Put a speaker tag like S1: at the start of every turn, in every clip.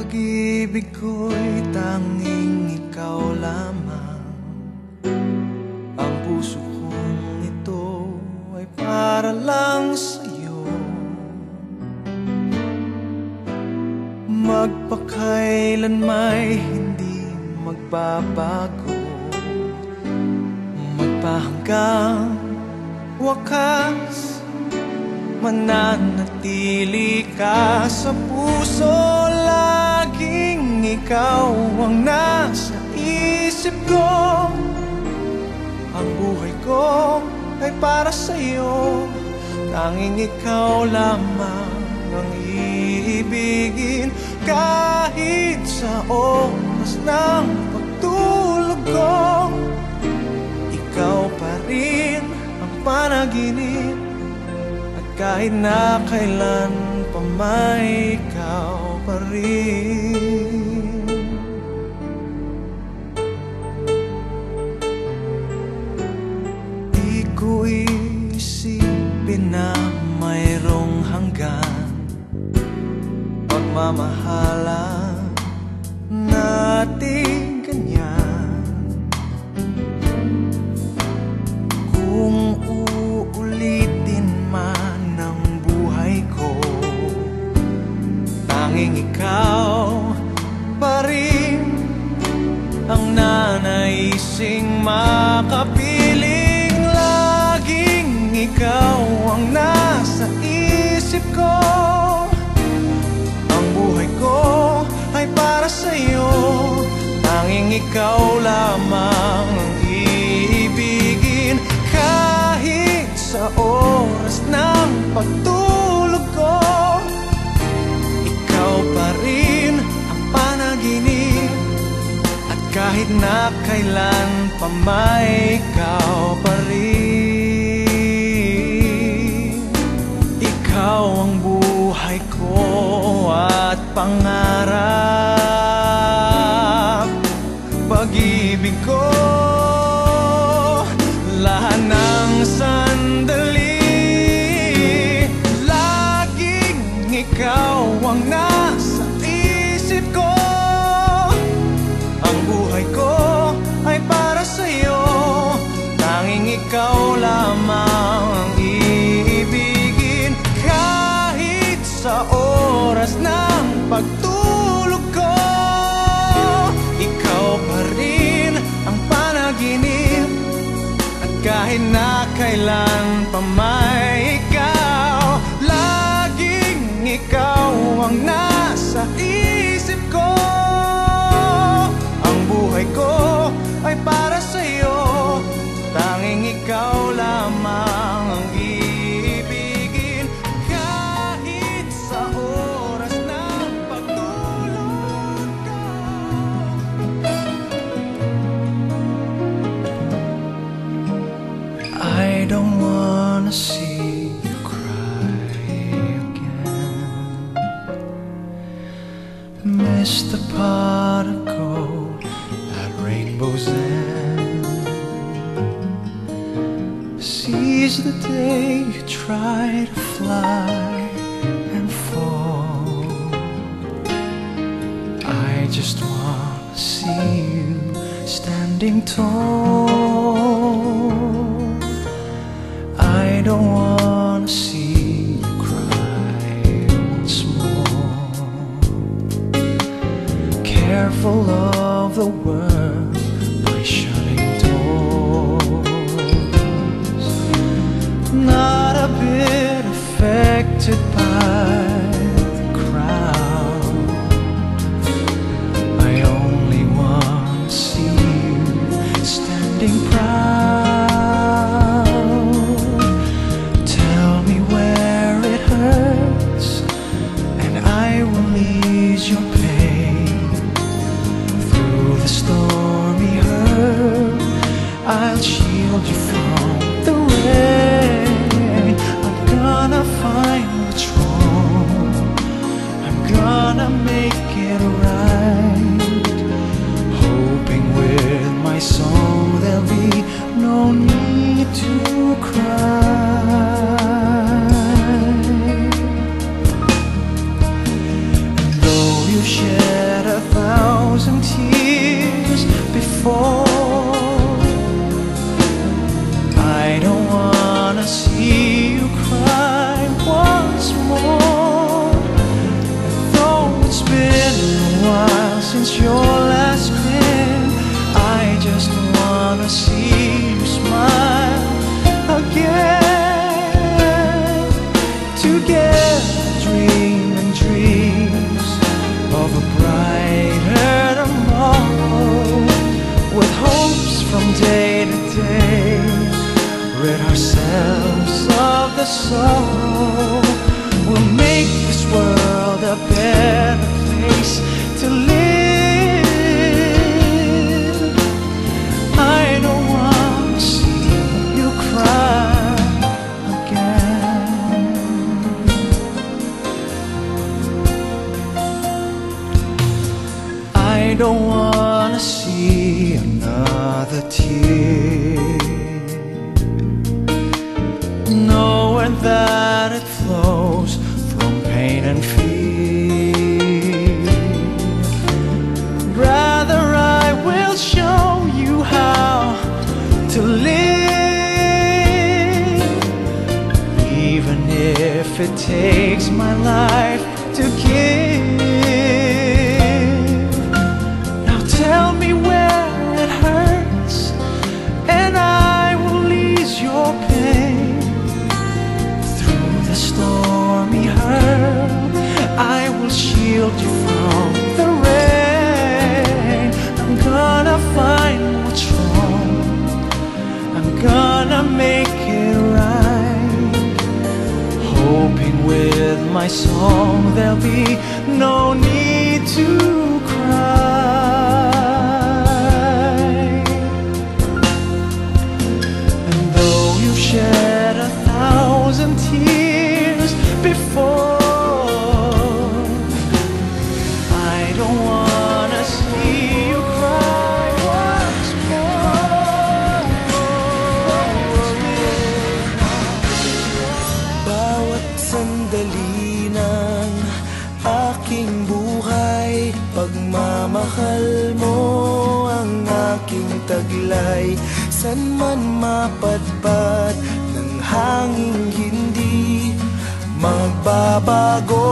S1: Pag-ibig ko'y tanging ikaw lamang. Ang puso kong ito ay para lang sa'yo. Magpakailan may hindi magbabago, magpahanggang wakas, mananatili ka sa puso. Laging ikaw ang nasa isip ko. Ang buhay ko ay para sa'yo. Tanging ikaw lamang ang iibigin. Kahit sa oras ng pagtulog ko, ikaw pa rin ang panaginip. At kahit na kailan pa may ikaw pa rin. Di ko isipin na mayroong hanggan pagmamahalan natin ganyan. Kung uulitin man ang buhay ko, tanging ikaw pa rin ang nanaising makapiling. Laging ikaw ang nasa isip ko. Ang buhay ko ay para sa'yo. Tanging ikaw lamang ang iibigin. Kahit sa oras ng pagtulog ko, ikaw pa rin ang panaginip. At kahit na kailan pa may ikaw pa rin. Ikaw ang buhay ko at pangarap, pag-ibig ko. Lahat ng sandali, laging ikaw ang nasa isip ko. Ang buhay ko ay para sa'yo. Tanging ikaw lamang ang iibigin. Kahit sa oras ng pagtulog ko, ikaw pa rin ang panaginip. At kahit na kailan pa may ikaw, laging ikaw ang nasa isip ko. Ang buhay ko ay para sa'yo. Tanging ikaw lamang ang iibigin. Kahit sa oras ng pagtulog ko. I don't wanna see you cry again. Miss the pot of gold at rainbow's end. Seize the day you try to fly and fall. I just wanna see you standing tall. I don't wanna see you cry once more. Careful of the world by shutting doors. Not a bit affected by the crowd. I only want to see you standing proud. Tell me where it hurts and I will ease your pain. Through the stormy hurt, I'll shield you from the rain. I'm gonna find what's wrong. I'm gonna make it right. Hoping with my song there'll be no need to cry. And though you've shared since your last grin. I just wanna see you smile again. Together dreaming dreams of a brighter tomorrow, with hopes from day to day, rid ourselves of the sorrow. We'll make this world a better place to live. I don't want to see you cry again. I don't want to see another tear, knowing that it flows from pain and fear. Rather, I will show you how to live, even if it takes my life to give. Now tell me where it hurts, and I will ease your pain. Through the stormy hurl, I will shield you from the rain. I'm gonna find what's wrong, I'm gonna make it right, hoping with my song there'll be no need to cry. And though you've shed 1,000 tears before, I don't wanna see you cry once more.
S2: Bawat sandali ng aking buhay, pagmamahal mo ang aking taglay. San man mapadpad ng hanging, hindi magbabago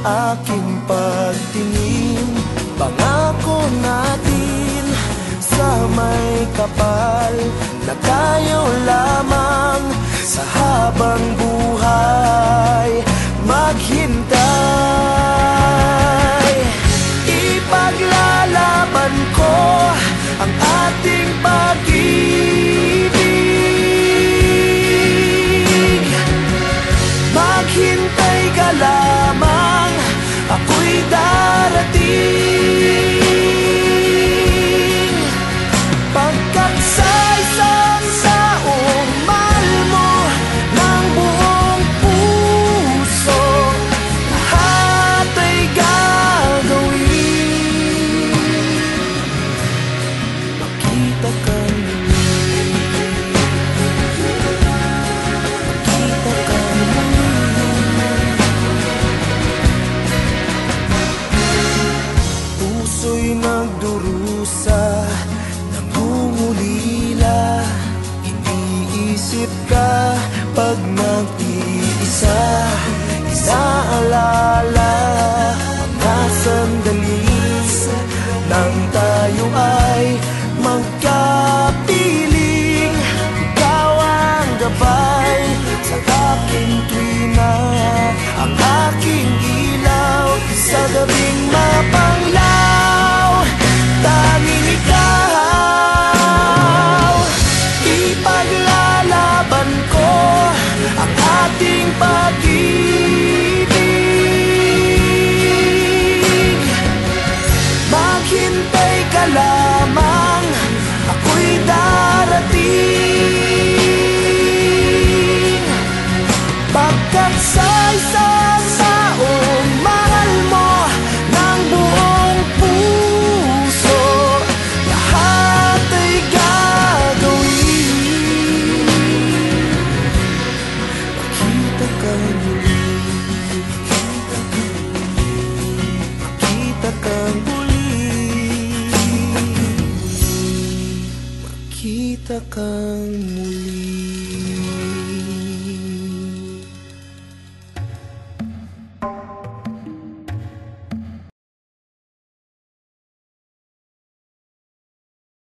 S2: ang aking pagtingin. Pangako natin sa may kapal na tayo lamang sa habang buhay maghintay. Ipaglalaban ko ang ating pag-ibig. Maghintay ka lamang, ako'y darating. Pagkat sa isang taong mahal mo ng buong puso, lahat ay gagawin. Makita ka muli, makita ka puso'y nagdurusa, nangungulila. Iniisip ka pag nag-iisa, inaalala mga sandali nang tayo ay magkapiling. Ikaw ang gabay sa aking tuwina, ang aking ilaw sa gabing mapanglaw. Tanging ikaw, ipaglalaban ko ang ating pag-ibig. Maghintay ka lamang, ako'y darating. Pagkat sa isang taong mahal mo ng buong puso, lahat ay gagawin. Makita ka muli, makita ka muli, makita ka muli.